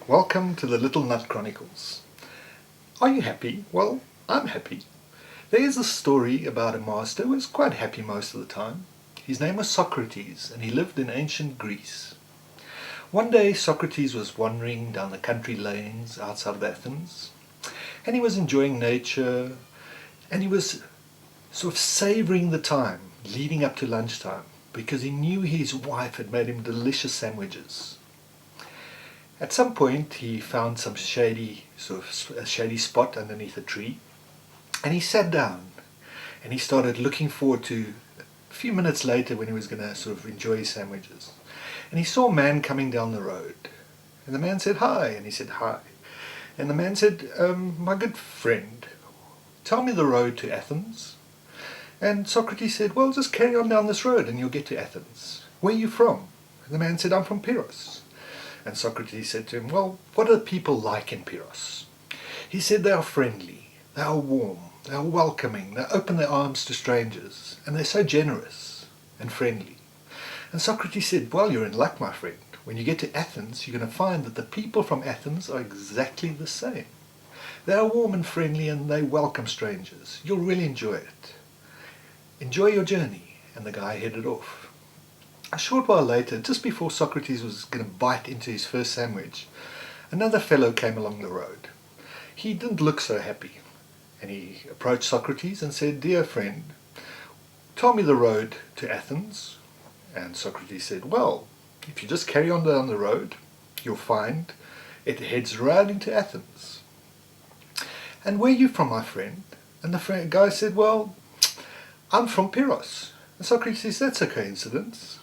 Welcome to the Little Nut Chronicles. Are you happy? Well, I'm happy. There is a story about a master who was quite happy most of the time. His name was Socrates, and he lived in ancient Greece. One day Socrates was wandering down the country lanes outside of Athens, and he was enjoying nature, and he was sort of savouring the time leading up to lunchtime, because he knew his wife had made him delicious sandwiches. At some point he found some shady spot underneath a tree, and he sat down and he started looking forward to a few minutes later when he was going to sort of enjoy his sandwiches. And he saw a man coming down the road, and the man said hi, and he said hi, and the man said, my good friend, tell me the road to Athens. And Socrates said, well, just carry on down this road and you'll get to Athens. Where are you from? And the man said, I'm from Pyrrhus. And Socrates said to him, well, what are the people like in Pyrrhus? He said, they are friendly, they are warm, they are welcoming, they open their arms to strangers, and they're so generous and friendly. And Socrates said, well, you're in luck, my friend. When you get to Athens, you're going to find that the people from Athens are exactly the same. They are warm and friendly, and they welcome strangers. You'll really enjoy it. Enjoy your journey. And the guy headed off. A short while later, just before Socrates was going to bite into his first sandwich, another fellow came along the road. He didn't look so happy, and he approached Socrates and said, dear friend, tell me the road to Athens. And Socrates said, well, if you just carry on down the road, you'll find it heads right into Athens. And where are you from, my friend? And the guy said, well, I'm from Pyrrhus. And Socrates says, that's a coincidence.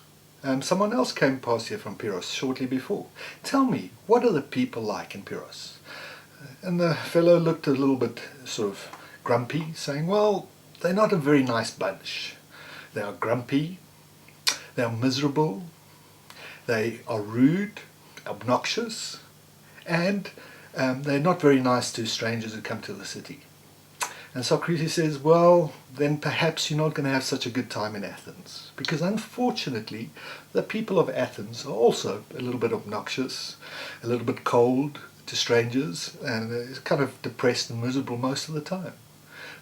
Someone else came past here from Pyrrhus shortly before. Tell me, what are the people like in Pyrrhus? And the fellow looked a little bit sort of grumpy, saying, well, they're not a very nice bunch. They are grumpy, they are miserable, they are rude, obnoxious, and they're not very nice to strangers who come to the city. And Socrates says, well, then perhaps you're not going to have such a good time in Athens, because unfortunately the people of Athens are also a little bit obnoxious, a little bit cold to strangers, and kind of depressed and miserable most of the time.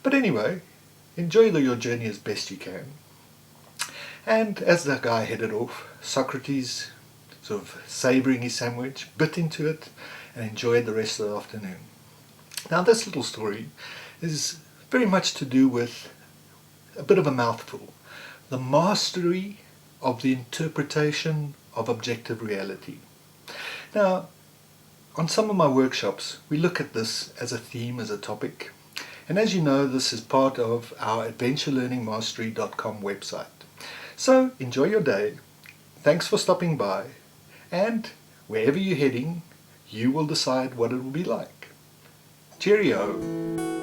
But anyway, enjoy your journey as best you can. And as the guy headed off, Socrates, sort of savouring his sandwich, bit into it and enjoyed the rest of the afternoon. Now this little story is very much to do with a bit of a mouthful. The mastery of the interpretation of objective reality. Now, on some of my workshops, we look at this as a theme, as a topic. And as you know, this is part of our adventurelearningmastery.com website. So, enjoy your day. Thanks for stopping by. And wherever you're heading, you will decide what it will be like. Cheerio!